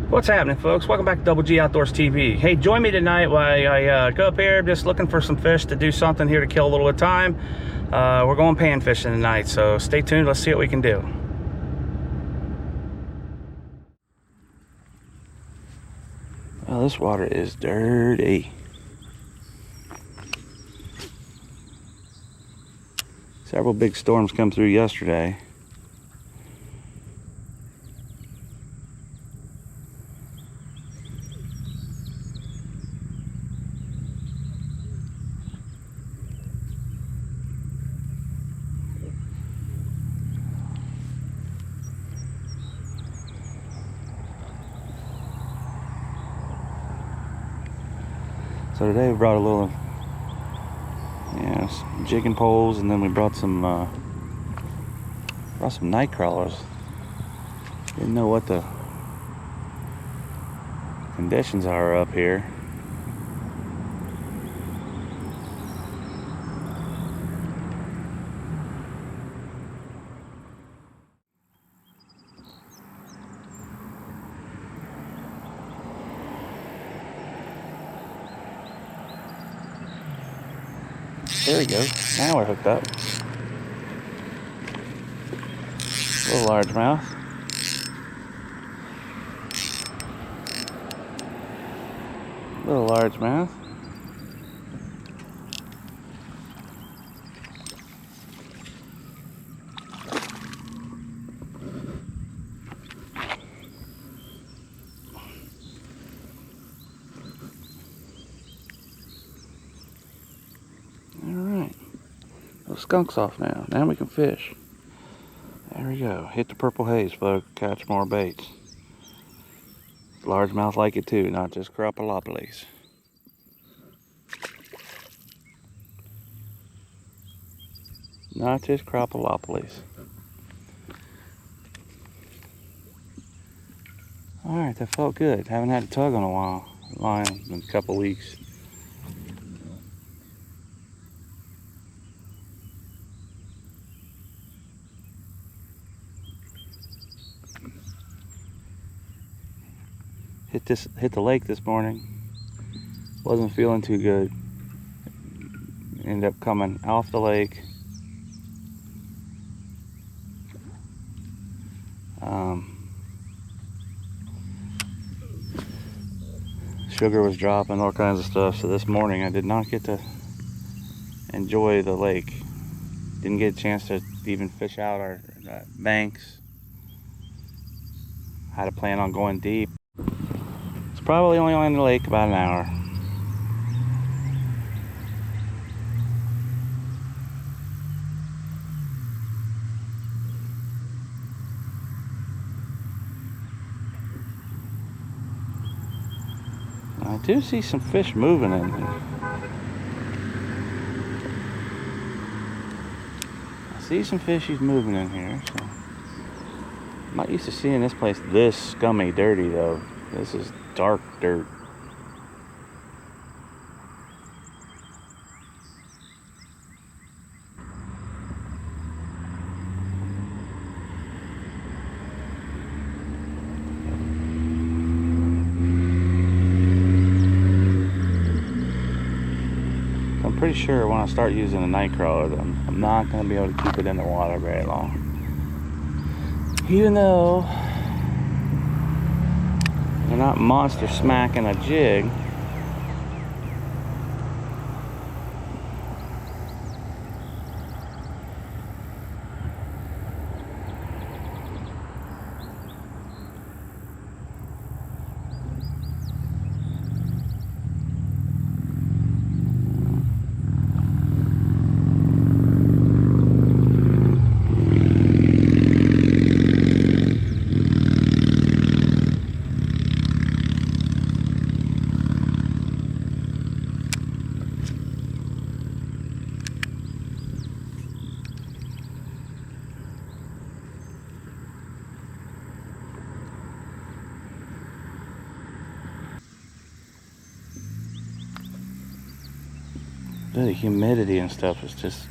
What's happening, folks? Welcome back to Double G Outdoors TV. Hey, join me tonight while I go up here, just looking for some fish to do something here to kill a little bit of time. We're going pan fishing tonight, so stay tuned. Let's see what we can do. Well, this water is dirty. Several big storms come through yesterday. So today we brought a little, some jigging poles, and then we brought some night crawlers. Didn't know what the conditions are up here. There we go. Now we're hooked up. Little largemouth. Little largemouth. Alright. Those skunks off now. Now we can fish. There we go. Hit the purple haze, folks. Catch more baits. Largemouth like it too, not just crappalopolis. Not just crappalopolis. Alright, that felt good. Haven't had a tug in a while. Line in a couple weeks. Hit the lake this morning. Wasn't feeling too good. Ended up coming off the lake. Sugar was dropping, all kinds of stuff. So this morning I did not get to enjoy the lake. Didn't get a chance to even fish out our banks. Had to plan on going deep. It's probably only on the lake about an hour. I do see some fish moving in here. I see some fishies moving in here. So I'm not used to seeing this place this scummy dirty though. This is dark dirt. I'm pretty sure when I start using a night crawler, I'm not going to be able to keep it in the water very long. Even though they're not monster smacking a jig. The humidity and stuff is just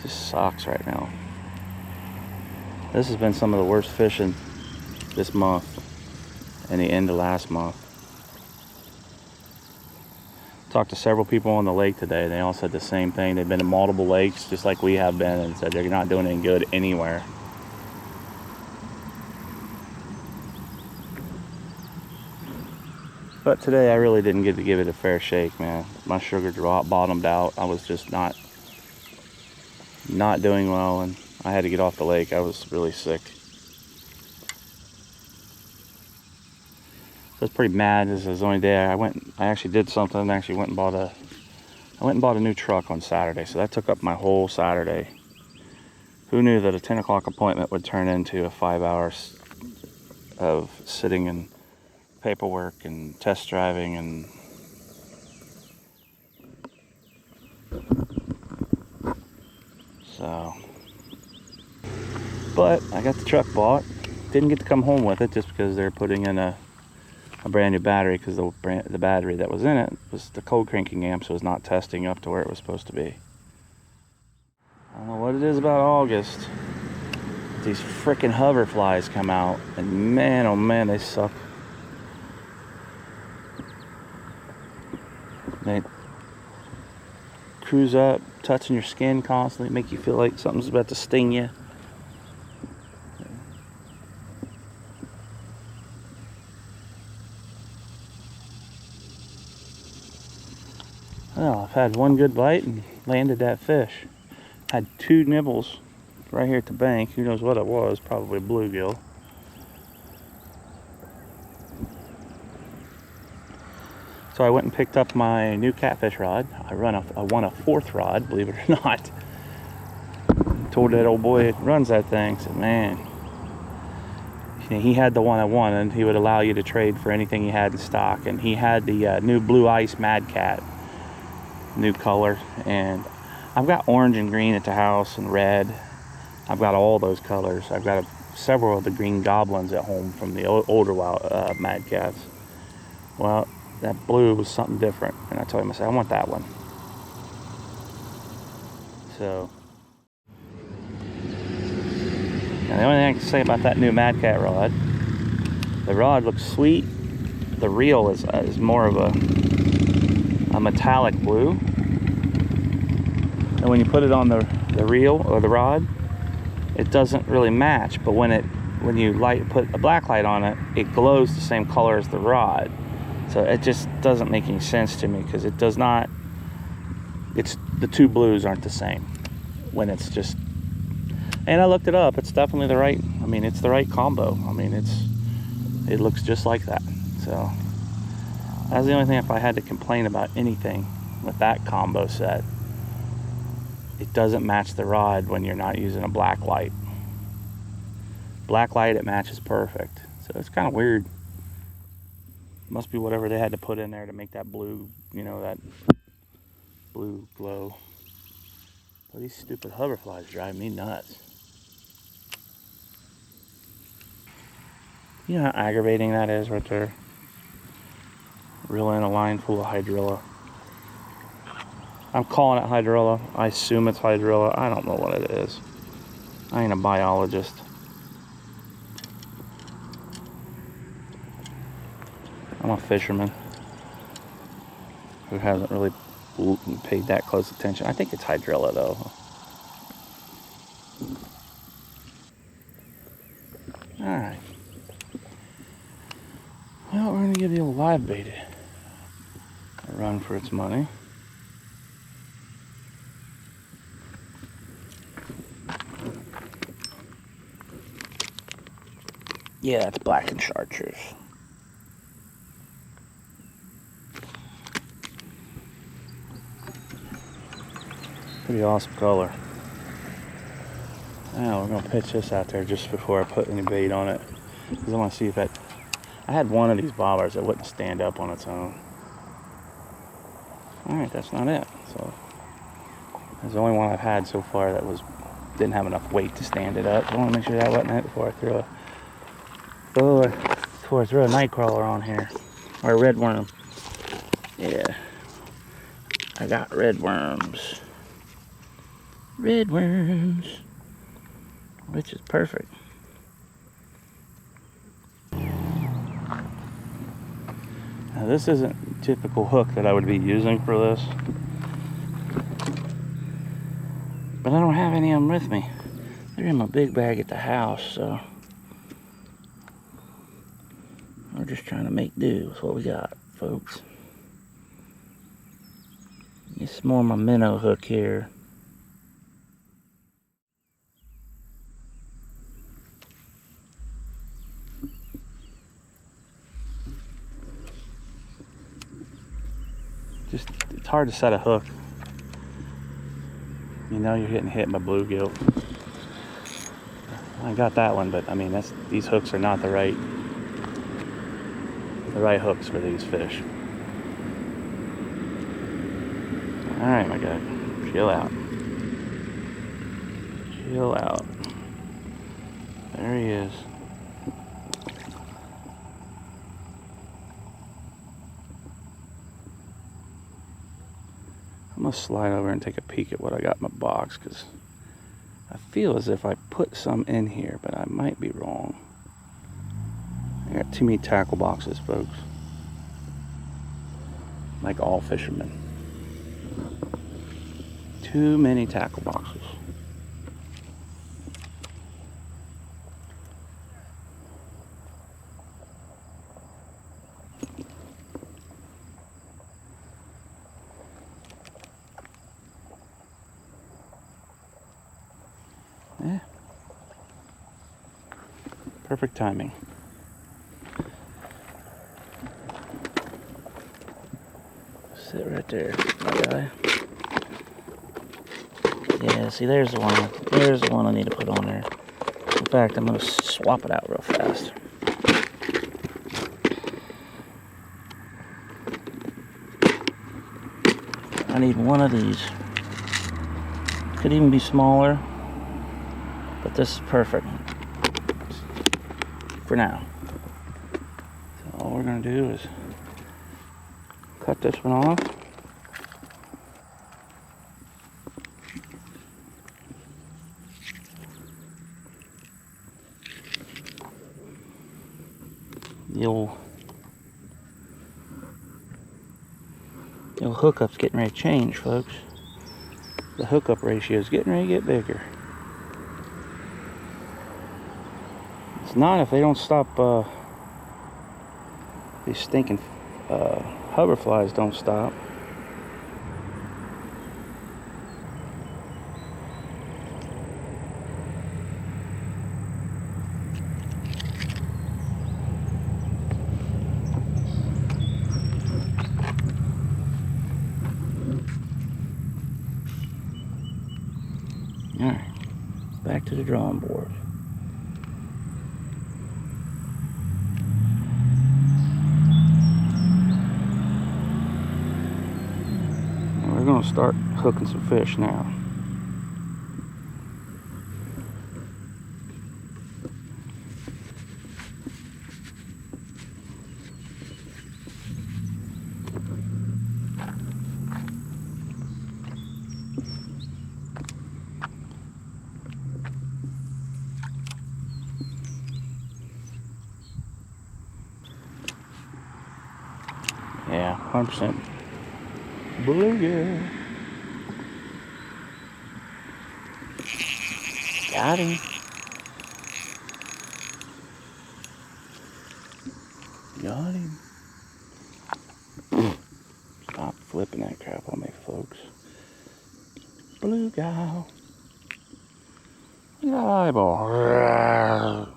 sucks right now. This has been some of the worst fishing this month and the end of last month. Talked to several people on the lake today. They all said the same thing. They've been in multiple lakes just like we have been, and said they're not doing any good anywhere. But today I really didn't get to give it a fair shake, man. My sugar drop bottomed out. I was just not doing well, and I had to get off the lake. I was really sick. So I was pretty mad. This was the only day I actually did something. I actually went and bought a new truck on Saturday. So that took up my whole Saturday. Who knew that a 10 o'clock appointment would turn into a 5 hours of sitting and paperwork and test driving and so. But I got the truck bought. Didn't get to come home with it just because they're putting in a brand new battery, because the battery that was in it was the cold cranking amp, so it's not testing up to where it was supposed to be. I don't know what it is about August. These freaking hoverflies come out, and man, oh man, they suck. They cruise up, touching your skin constantly, make you feel like something's about to sting you. Well, I've had one good bite and landed that fish. Had 2 nibbles right here at the bank. Who knows what it was? Probably bluegill. So I went and picked up my new catfish rod. I won a 4th rod, believe it or not. Told that old boy that runs that thing, said, man, he had the one I wanted. He would allow you to trade for anything he had in stock. And he had the new Blue Ice Mad Cat, new color. And I've got orange and green at the house and red. I've got all those colors. I've got several of the green goblins at home from the older Mad Cats. Well, that blue was something different, and I told him, I said, I want that one. So, now the only thing I can say about that new Mad Cat rod, the rod looks sweet. The reel is more of a metallic blue, and when you put it on the reel or the rod, it doesn't really match. But when you put a black light on it, it glows the same color as the rod. So it just doesn't make any sense to me, because it does not. It's the 2 blues aren't the same when it's just. And I looked it up. It's definitely the right. I mean, it's the right combo. I mean, it looks just like that. So that's the only thing. If I had to complain about anything with that combo set, it doesn't match the rod when you're not using a black light. Black light, it matches perfect. So it's kind of weird. Must be whatever they had to put in there to make that blue, that blue glow. But these stupid hoverflies drive me nuts. You know how aggravating that is right there? Reeling a line full of hydrilla. I'm calling it hydrilla. I assume it's hydrilla. I don't know what it is. I ain't a biologist. I'm a fisherman who hasn't really paid that close attention. I think it's hydrilla though. Alright. Well, we're going to give the old live bait a run for its money. Yeah, it's black and chartreuse. Pretty awesome color. Now we're gonna pitch this out there just before I put any bait on it, because I want to see if I had one of these bobbers that wouldn't stand up on its own. All right, that's not it. So that's the only one I've had so far that didn't have enough weight to stand it up. I want to make sure that wasn't it before I throw a night crawler on here, or a red worm. Yeah, I got red worms. Red worms, which is perfect. Now, this isn't typical hook that I would be using for this, but I don't have any of them with me. They're in my big bag at the house, so we're just trying to make do with what we got, folks. It's more my minnow hook here. Just, it's hard to set a hook. You know you're getting hit by bluegill. I got that one, but I mean, these hooks are not the right hooks for these fish. All right, my guy, chill out. Chill out. There he is. I'm gonna slide over and take a peek at what I got in my box, because I feel as if I put some in here, but I might be wrong. I got too many tackle boxes, folks. Like all fishermen. Too many tackle boxes. Yeah. Perfect timing. Sit right there, my guy. Yeah, see, there's the one. There's the one I need to put on there. In fact, I'm going to swap it out real fast. I need one of these. Could even be smaller, but this is perfect for now. So all we're going to do is cut this one off. The old hookup's getting ready to change, folks. The hookup ratio is getting ready to get bigger. It's not if they don't stop, these stinking hoverflies don't stop. Alright, back to the drawing board. And we're going to start hooking some fish now. Yeah, 100% bluegill. Got him. Got him. Stop flipping that crap on me, folks. Bluegill. Look at that eyeball. Crap.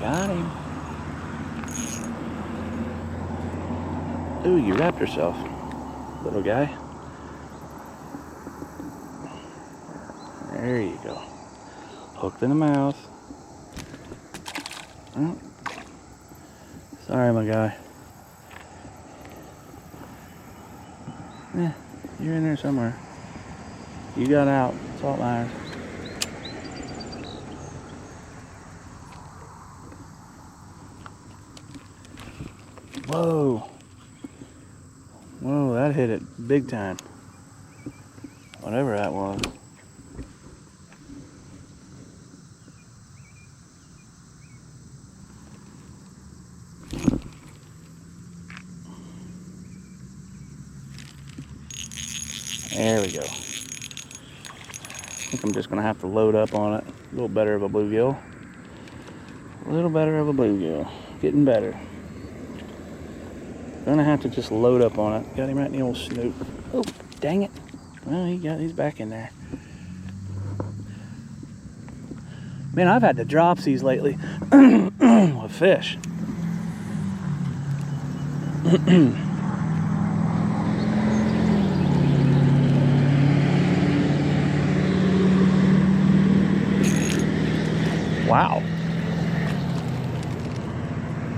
Got him. Ooh, you wrapped yourself. little guy. There you go. Hooked in the mouth. Oh. Sorry, my guy. You're in there somewhere. You got out. That's all that matters. Whoa. Whoa, that hit it big time. Whatever that was. There we go. I think I'm just gonna have to load up on it. A little better of a bluegill. A little better of a bluegill. Getting better. Gonna have to just load up on it. Got him right in the old snoot. Oh, dang it. Well, he's back in there. Man, I've had the dropsies lately with fish. Wow.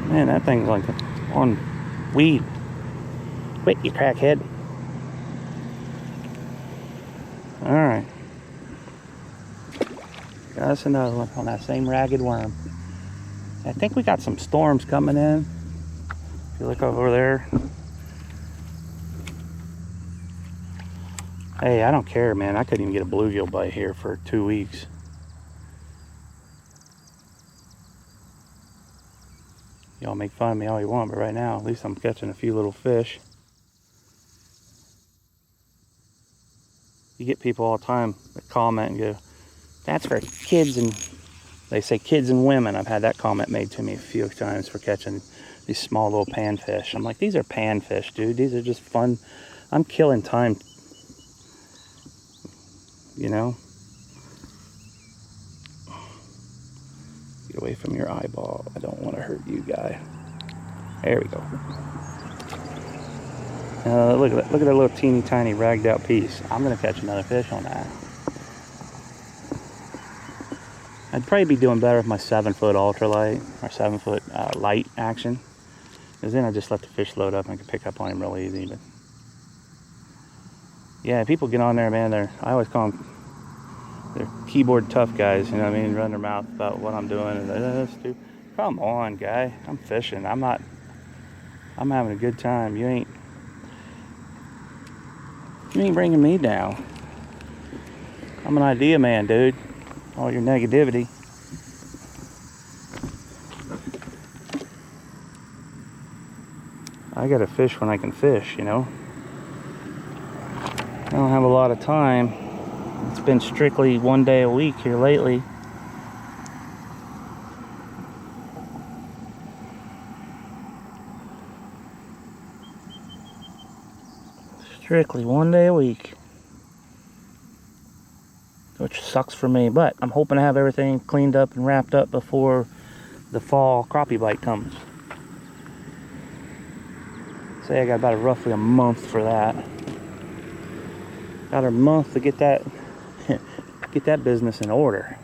Man, that thing's like on weed. Quit, you crackhead. Alright. Got us another one on that same ragged worm. I think we got some storms coming in. If you look over there. Hey, I don't care, man. I couldn't even get a bluegill bite here for 2 weeks. Y'all make fun of me all you want, but right now, at least I'm catching a few little fish. You get people all the time that comment and go, that's for kids, and they say kids and women. I've had that comment made to me a few times for catching these small little panfish. I'm like, these are panfish, dude. These are just fun. I'm killing time, you know? Get away from your eyeball. I don't want to hurt you, guy. There we go. Look at that little teeny tiny ragged out piece. I'm gonna catch another fish on that. I'd probably be doing better with my 7-foot ultralight or 7-foot light action, because then I just let the fish load up and I can pick up on him real easy. But yeah, people get on there, man. I always call them, they're keyboard tough guys. You know what I mean? Run their mouth about what I'm doing, and that's stupid. Come on, guy. I'm fishing. I'm having a good time. You ain't bringing me down. I'm an idea man, dude. All your negativity. I gotta fish when I can fish, you know? I don't have a lot of time. It's been strictly 1 day a week here lately. Strictly 1 day a week. Which sucks for me, but I'm hoping to have everything cleaned up and wrapped up before the fall crappie bite comes. Say I got about roughly a month for that. Got a month to get that get that business in order.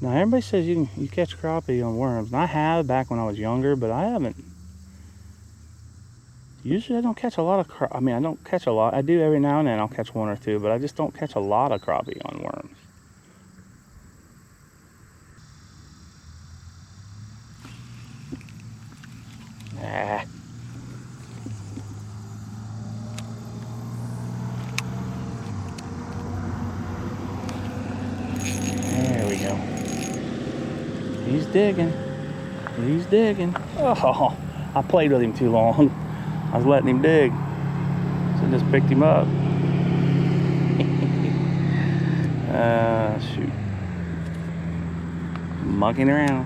Now everybody says you catch crappie on worms, and I have back when I was younger, but I haven't. Usually I don't catch a lot of crappie. I mean, I don't catch a lot. I do every now and then. I'll catch one or two, but I just don't catch a lot of crappie on worms. Ah. There we go. He's digging. He's digging. Oh, I played with him too long. I was letting him dig. So I just picked him up. Shoot. Monkeying around.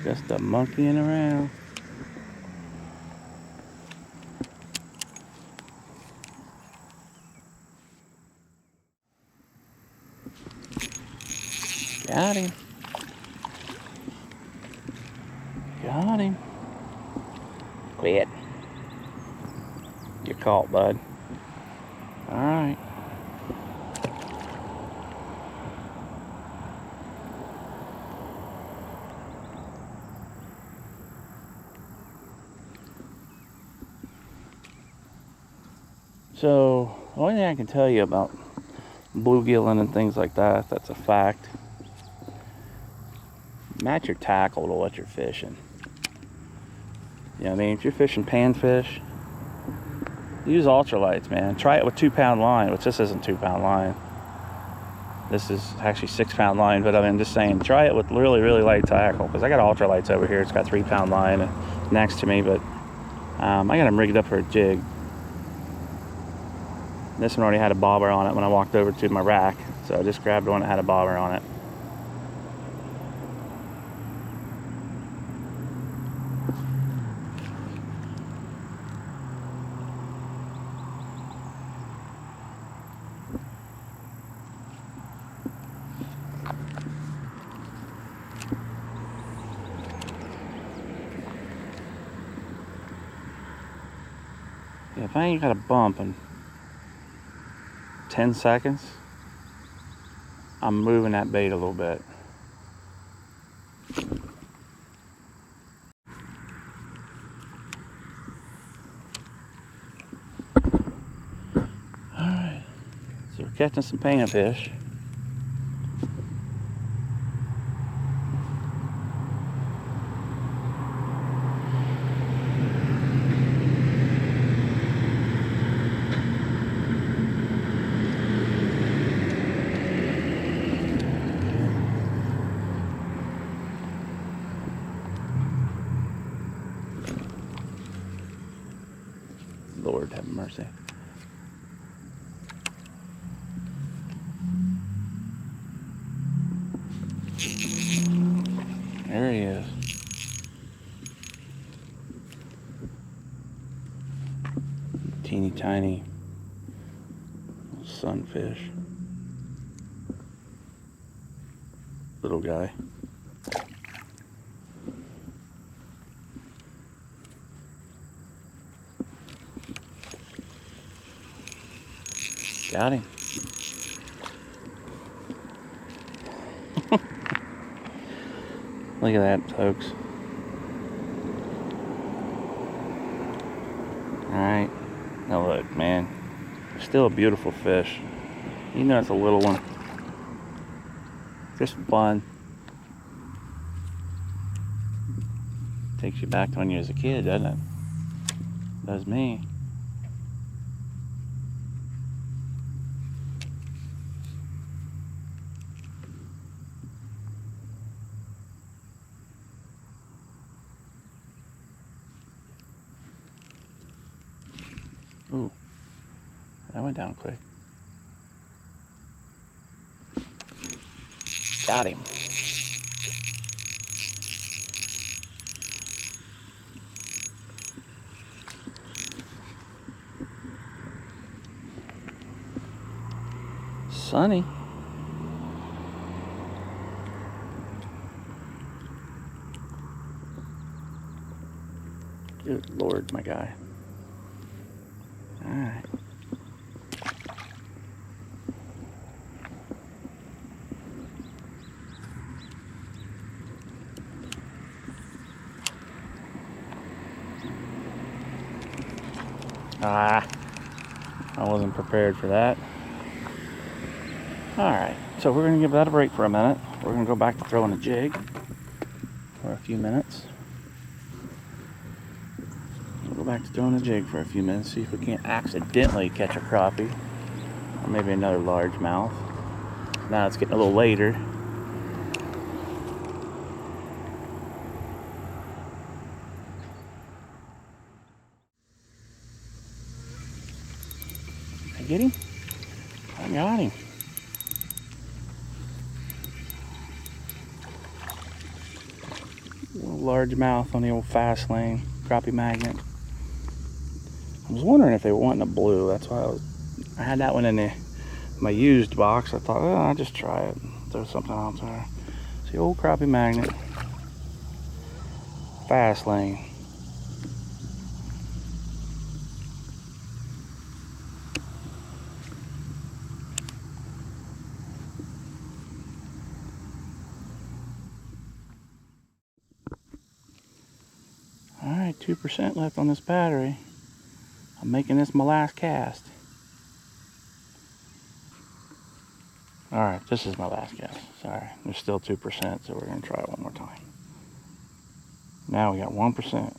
Just a monkeying around. Got him. Got him. Quit. You're caught, bud. All right. So, the only thing I can tell you about bluegilling and things like that, that's a fact. Match your tackle to what you're fishing. You know what I mean? If you're fishing panfish, use ultralights, man. Try it with 2-pound line, which this isn't 2-pound line. This is actually 6-pound line, but I'm just saying, try it with really, really light tackle, because I got ultralights over here. It's got 3-pound line next to me, but I got them rigged up for a jig. This one already had a bobber on it when I walked over to my rack, so I just grabbed one that had a bobber on it. Yeah, if I ain't got a bump in 10 seconds, I'm moving that bait a little bit. Alright, so we're catching some panfish. Lord have mercy. There he is. Teeny tiny sunfish. Little guy. Got him. Look at that, folks. Alright. Now look, man. Still a beautiful fish. Even though it's a little one. Just fun. Takes you back to when you was a kid, doesn't it? Does me. Ooh, that went down quick. Got him. Sunny. Good Lord, my guy. All right. I wasn't prepared for that. All right, so we're gonna give that a break for a minute. We're gonna go back to throwing a jig for a few minutes. We'll go back to throwing a jig for a few minutes, see if we can't accidentally catch a crappie or maybe another largemouth. Now it's getting a little later. I get him? I got him. Little largemouth on the old fast lane, crappie magnet. I was wondering if they were wanting a blue. That's why I had that one in my used box. I thought, oh, I'll just try it. Throw something out there. It's the old crappie magnet, fast lane. All right, 2% left on this battery. I'm making this my last cast. All right, this is my last cast. Sorry, there's still 2%, so we're gonna try it one more time. Now we got 1%.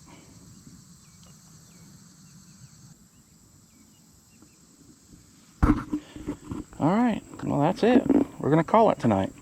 All right, well that's it. We're gonna call it tonight.